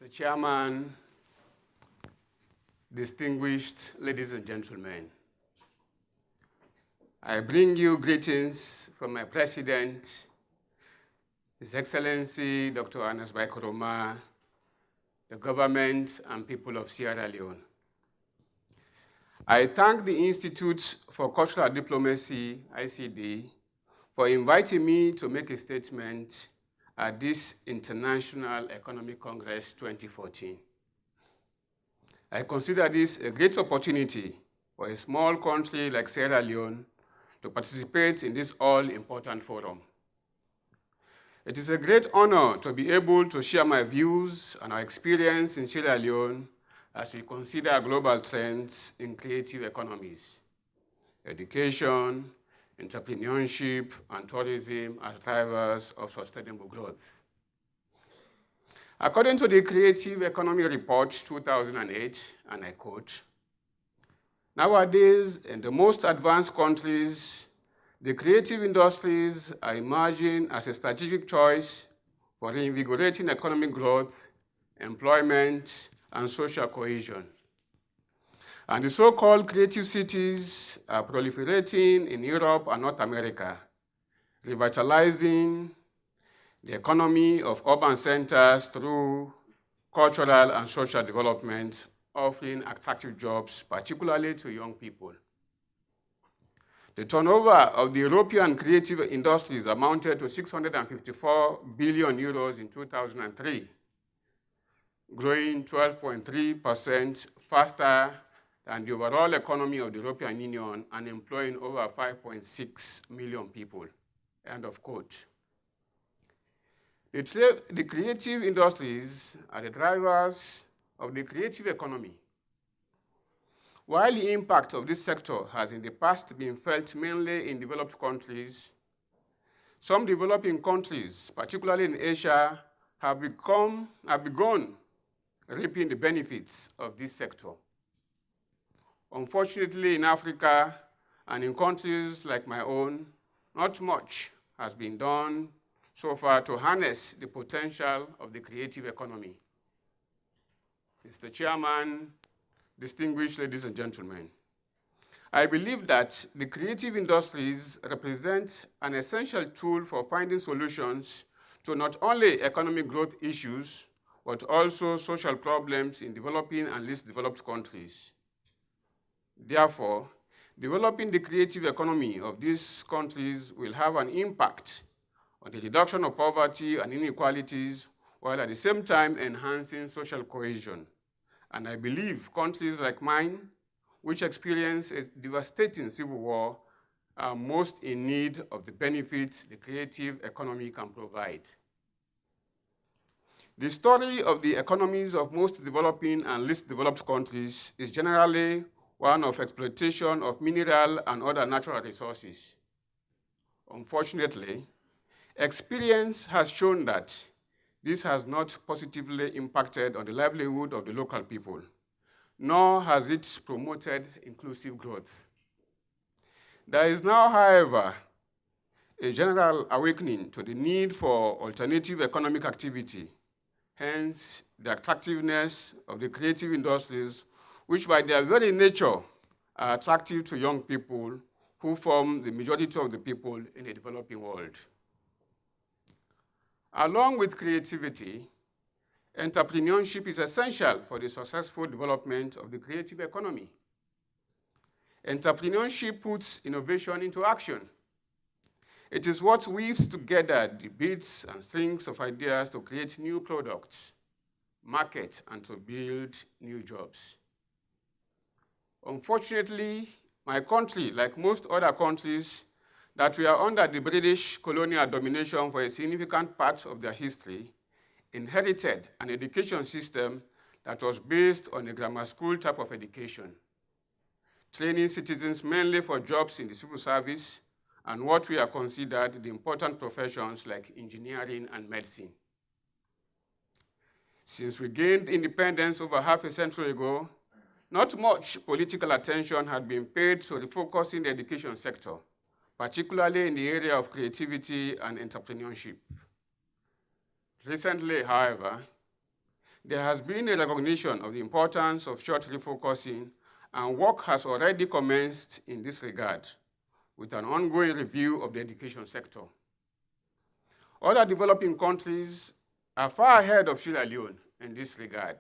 Mr. Chairman, distinguished ladies and gentlemen, I bring you greetings from my President, His Excellency Dr. Ernest Bai Koroma, the government and people of Sierra Leone. I thank the Institute for Cultural Diplomacy, ICD, for inviting me to make a statement at this International Economic Congress 2014. I consider this a great opportunity for a small country like Sierra Leone to participate in this all-important forum. It is a great honor to be able to share my views and our experience in Sierra Leone as we consider global trends in creative economies, education, entrepreneurship, and tourism as drivers of sustainable growth. According to the Creative Economy Report 2008, and I quote, "Nowadays, in the most advanced countries, the creative industries are emerging as a strategic choice for reinvigorating economic growth, employment, and social cohesion. And the so-called creative cities are proliferating in Europe and North America, revitalizing the economy of urban centers through cultural and social development, offering attractive jobs, particularly to young people. The turnover of the European creative industries amounted to 654 billion euros in 2003, growing 12.3% faster than the overall economy of the European Union and employing over 5.6 million people," end of quote. The creative industries are the drivers of the creative economy. While the impact of this sector has in the past been felt mainly in developed countries, some developing countries, particularly in Asia, have begun reaping the benefits of this sector. Unfortunately, in Africa and in countries like my own, not much has been done so far to harness the potential of the creative economy. Mr. Chairman, distinguished ladies and gentlemen, I believe that the creative industries represent an essential tool for finding solutions to not only economic growth issues, but also social problems in developing and least developed countries. Therefore, developing the creative economy of these countries will have an impact on the reduction of poverty and inequalities, while at the same time enhancing social cohesion. And I believe countries like mine, which experience a devastating civil war, are most in need of the benefits the creative economy can provide. The story of the economies of most developing and least developed countries is generally one of exploitation of mineral and other natural resources. Unfortunately, experience has shown that this has not positively impacted on the livelihood of the local people, nor has it promoted inclusive growth. There is now, however, a general awakening to the need for alternative economic activity, hence the attractiveness of the creative industries, which by their very nature are attractive to young people who form the majority of the people in the developing world. Along with creativity, entrepreneurship is essential for the successful development of the creative economy. Entrepreneurship puts innovation into action. It is what weaves together the bits and strings of ideas to create new products, market, and to build new jobs. Unfortunately, my country, like most other countries that were under the British colonial domination for a significant part of their history, inherited an education system that was based on a grammar school type of education, training citizens mainly for jobs in the civil service and what we are considered the important professions like engineering and medicine. Since we gained independence over half a century ago, not much political attention had been paid to refocusing the education sector, particularly in the area of creativity and entrepreneurship. Recently, however, There has been a recognition of the importance of short refocusing, and work has already commenced in this regard with an ongoing review of the education sector. Other developing countries are far ahead of Sierra Leone in this regard.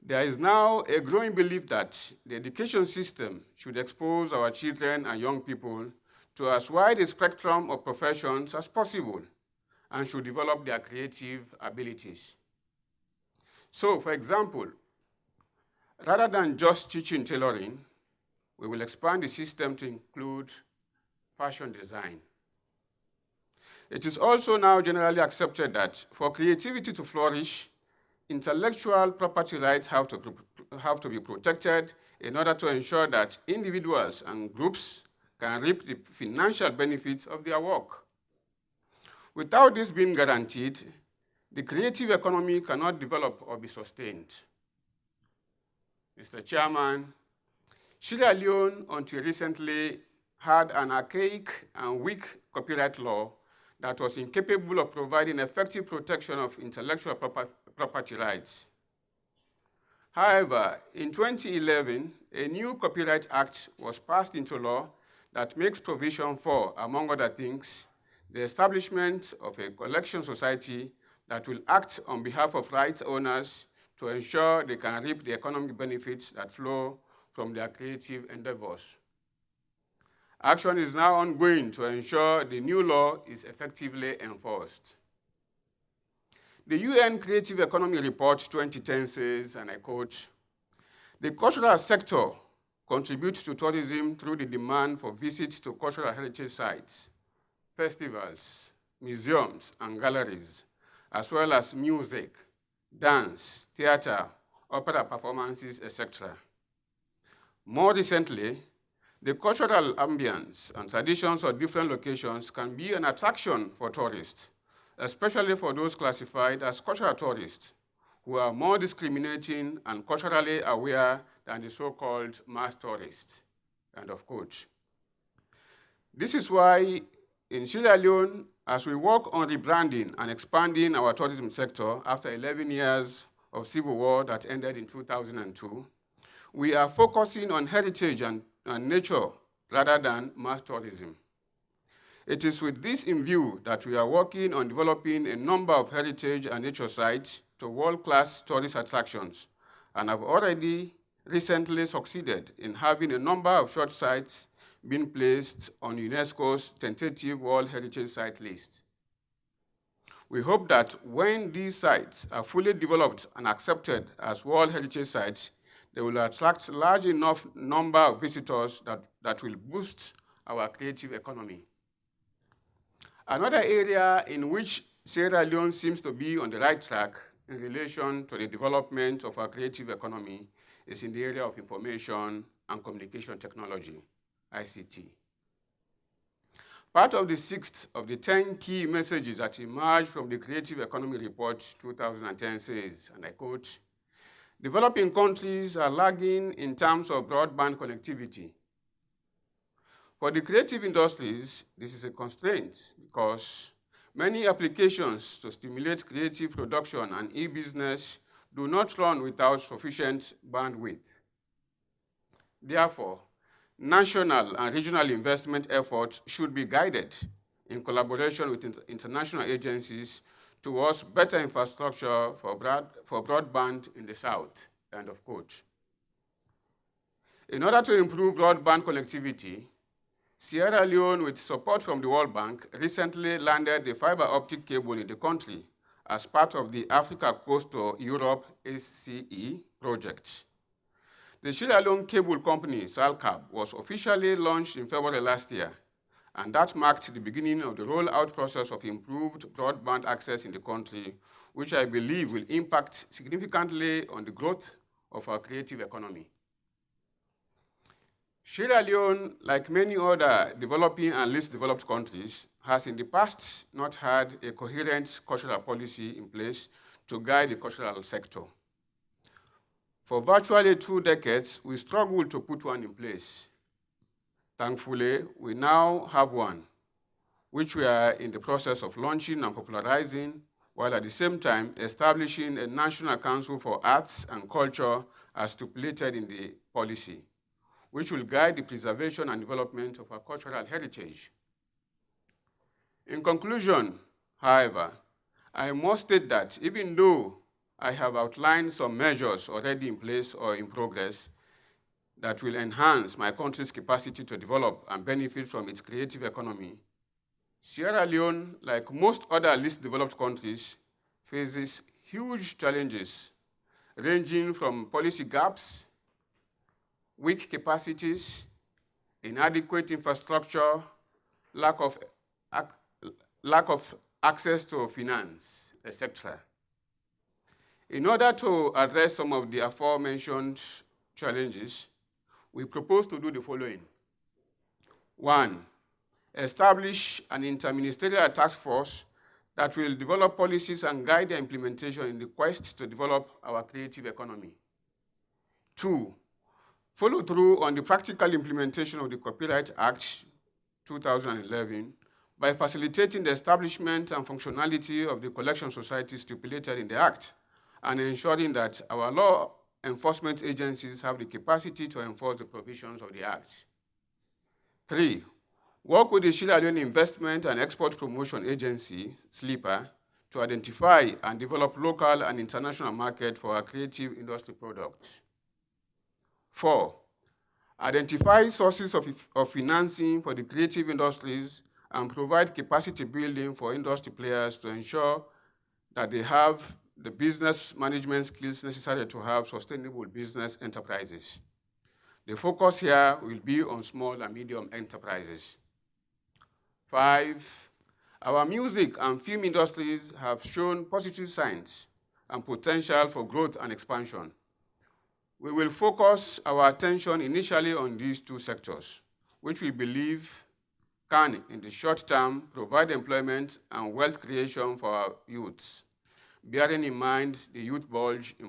There is now a growing belief that the education system should expose our children and young people to as wide a spectrum of professions as possible and should develop their creative abilities. So, for example, rather than just teaching tailoring, we will expand the system to include fashion design. It is also now generally accepted that for creativity to flourish, intellectual property rights have to be protected in order to ensure that individuals and groups can reap the financial benefits of their work. Without this being guaranteed, the creative economy cannot develop or be sustained. Mr. Chairman, Sierra Leone, until recently, had an archaic and weak copyright law that was incapable of providing effective protection of intellectual property rights. However, in 2011, a new Copyright Act was passed into law that makes provision for, among other things, the establishment of a collection society that will act on behalf of rights owners to ensure they can reap the economic benefits that flow from their creative endeavors. Action is now ongoing to ensure the new law is effectively enforced. The UN Creative Economy Report 2010 says, and I quote, "The cultural sector contributes to tourism through the demand for visits to cultural heritage sites, festivals, museums, and galleries, as well as music, dance, theater, opera performances, etc. More recently, the cultural ambience and traditions of different locations can be an attraction for tourists, especially for those classified as cultural tourists, who are more discriminating and culturally aware than the so-called mass tourists." End of quote. This is why in Sierra Leone, as we work on rebranding and expanding our tourism sector after 11 years of civil war that ended in 2002, we are focusing on heritage and nature rather than mass tourism. It is with this in view that we are working on developing a number of heritage and nature sites to world-class tourist attractions, and have already recently succeeded in having a number of short sites being placed on UNESCO's tentative World Heritage Site list. We hope that when these sites are fully developed and accepted as World Heritage Sites, they will attract large enough number of visitors that will boost our creative economy. Another area in which Sierra Leone seems to be on the right track in relation to the development of our creative economy is in the area of information and communication technology, ICT. Part of the sixth of the 10 key messages that emerged from the Creative Economy Report 2010 says, and I quote, "Developing countries are lagging in terms of broadband connectivity." For the creative industries, this is a constraint because many applications to stimulate creative production and e-business do not run without sufficient bandwidth. Therefore, national and regional investment efforts should be guided in collaboration with international agencies towards better infrastructure for broadband in the South, end of quote. In order to improve broadband connectivity, Sierra Leone, with support from the World Bank, recently landed a fiber optic cable in the country as part of the Africa Coast to Europe ACE project. The Sierra Leone Cable Company, SALCAB, was officially launched in February last year, and that marked the beginning of the rollout process of improved broadband access in the country, which I believe will impact significantly on the growth of our creative economy. Sierra Leone, like many other developing and least developed countries, has in the past not had a coherent cultural policy in place to guide the cultural sector. For virtually 2 decades, we struggled to put one in place. Thankfully, we now have one, which we are in the process of launching and popularizing while at the same time establishing a National Council for Arts and Culture as stipulated in the policy, which will guide the preservation and development of our cultural heritage. In conclusion, however, I must state that even though I have outlined some measures already in place or in progress that will enhance my country's capacity to develop and benefit from its creative economy, Sierra Leone, like most other least developed countries, faces huge challenges ranging from policy gaps, weak capacities, inadequate infrastructure, lack of access to finance, etc. In order to address some of the aforementioned challenges, we propose to do the following. 1, establish an interministerial task force that will develop policies and guide their implementation in the quest to develop our creative economy. 2, follow through on the practical implementation of the Copyright Act 2011 by facilitating the establishment and functionality of the collection societies stipulated in the Act and ensuring that our law enforcement agencies have the capacity to enforce the provisions of the Act. 3, work with the Sierra Leone Investment and Export Promotion Agency, SLIPA, to identify and develop local and international market for our creative industry products. 4, identify sources of financing for the creative industries and provide capacity building for industry players to ensure that they have the business management skills necessary to have sustainable business enterprises. The focus here will be on small and medium enterprises. 5, our music and film industries have shown positive signs and potential for growth and expansion. We will focus our attention initially on these 2 sectors, which we believe can, in the short term, provide employment and wealth creation for our youths, bearing in mind the youth bulge in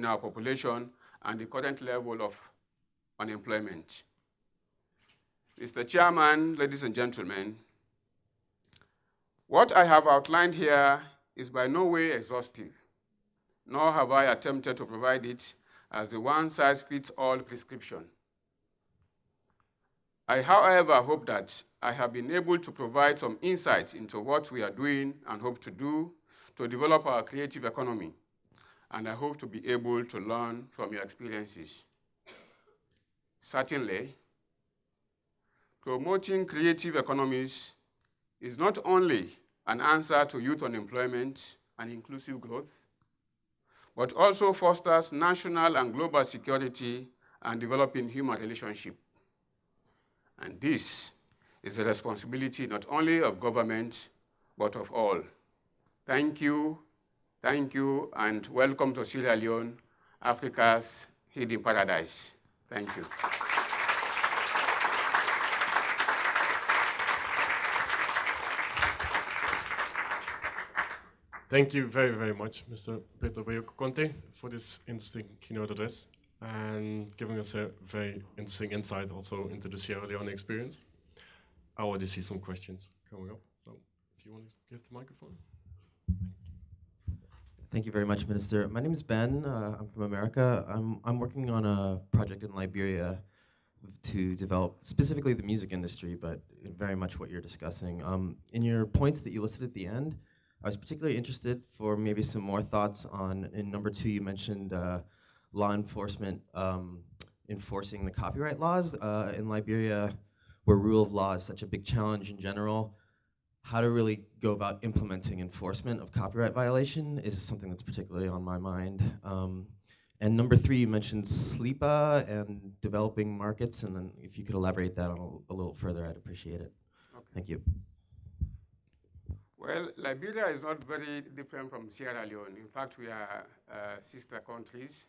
our population and the current level of unemployment. Mr. Chairman, ladies and gentlemen, what I have outlined here is by no way exhaustive, nor have I attempted to provide it as a one-size-fits-all prescription. I, however, hope that I have been able to provide some insights into what we are doing and hope to do to develop our creative economy, and I hope to be able to learn from your experiences. Certainly, promoting creative economies is not only an answer to youth unemployment and inclusive growth, but also fosters national and global security and developing human relationships. And this is a responsibility not only of government, but of all. Thank you, and welcome to Sierra Leone, Africa's hidden paradise. Thank you. Thank you very, very much, Mr. Bayuku Konte, for this interesting keynote address and giving us a very interesting insight also into the Sierra Leone experience. I already see some questions coming up, so if you want to give the microphone. Thank you very much, Minister. My name is Ben. I'm from America. I'm working on a project in Liberia to develop specifically the music industry, but very much what you're discussing. In your points that you listed at the end, I was particularly interested for maybe some more thoughts on, in number 2, you mentioned law enforcement enforcing the copyright laws in Liberia, where rule of law is such a big challenge in general. How to really go about implementing enforcement of copyright violation is something that's particularly on my mind. And number 3, you mentioned SLIPA and developing markets, and then if you could elaborate that on a little further, I'd appreciate it. Okay. Thank you. Well, Liberia is not very different from Sierra Leone. In fact, we are sister countries.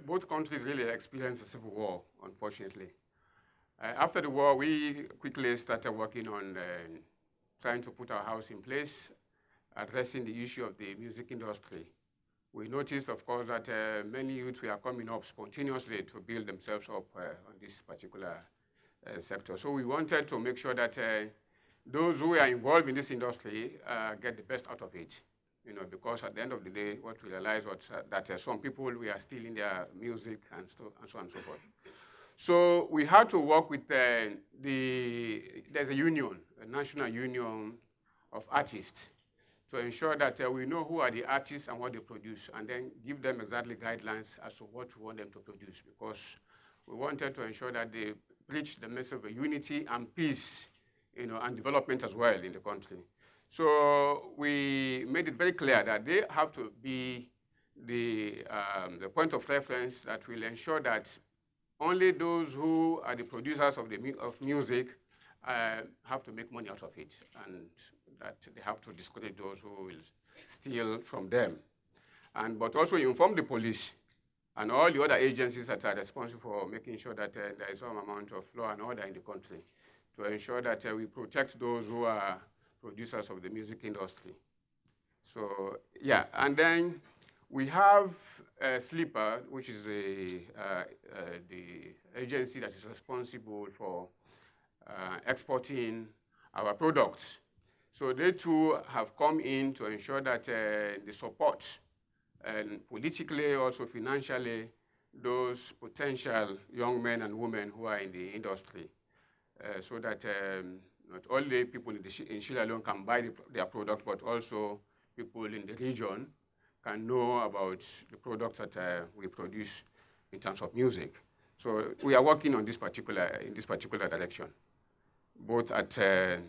Both countries really experienced a civil war, unfortunately. After the war, we quickly started working on trying to put our house in place, addressing the issue of the music industry. We noticed, of course, that many youths were coming up spontaneously to build themselves up on this particular sector. So we wanted to make sure that those who are involved in this industry get the best out of it. Because at the end of the day, what we realize was that some people, we are stealing their music and so on and so forth. So we had to work with there's a union, a national union of artists, to ensure that we know who are the artists and what they produce, and then give them exactly guidelines as to what we want them to produce, because we wanted to ensure that they preach the message of unity and peace, and development as well in the country. So we made it very clear that they have to be the point of reference that will ensure that only those who are the producers of music have to make money out of it, and that they have to discourage those who will steal from them. But also inform the police and all the other agencies that are responsible for making sure that there is some amount of law and order in the country, to ensure that we protect those who are producers of the music industry. So, yeah, and then we have Sleeper, which is the agency that is responsible for exporting our products. So they too have come in to ensure that the support, and politically, also financially, those potential young men and women who are in the industry, so that not only people in Sierra Leone can buy their product, but also people in the region can know about the products that we produce in terms of music. So we are working on in this particular direction, both at the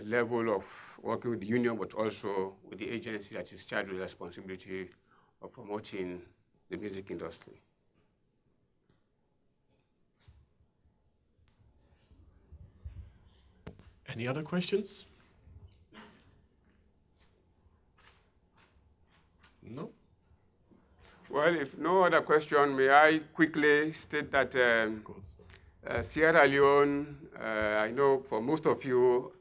level of working with the union, but also with the agency that is charged with the responsibility of promoting the music industry. Any other questions? No? Well, if no other question, may I quickly state that Of course. Sierra Leone, I know for most of you,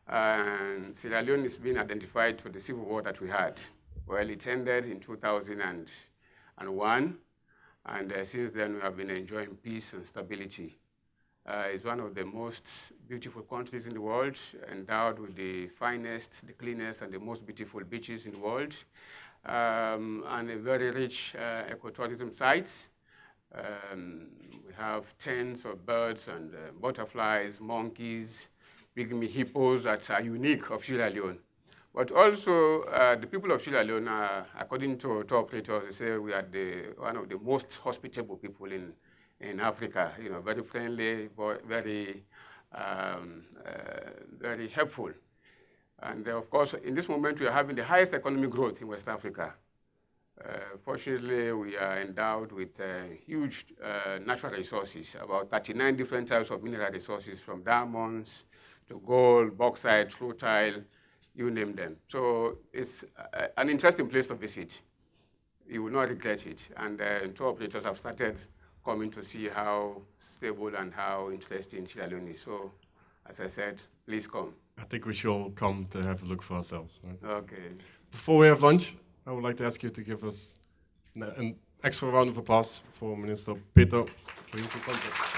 Sierra Leone is being identified for the civil war that we had. Well, it ended in 2001, and since then we have been enjoying peace and stability. It's one of the most beautiful countries in the world, endowed with the finest, the cleanest, and the most beautiful beaches in the world, and a very rich ecotourism sites. We have tens of birds and butterflies, monkeys, pygmy hippos that are unique of Sierra Leone. But also, the people of Sierra Leone, according to tour operators, they say we are one of the most hospitable people in Africa. Very friendly, very very helpful. And of course, in this moment, we are having the highest economic growth in West Africa. Fortunately, we are endowed with huge natural resources, about 39 different types of mineral resources, from diamonds to gold, bauxite, rutile, you name them. So it's an interesting place to visit. You will not regret it. And tour operators have started coming to see how stable and how interesting Sierra Leone is. So, as I said, please come. I think we should all come to have a look for ourselves. Right? Okay. Before we have lunch, I would like to ask you to give us an extra round of applause for Minister Bayuku Konte.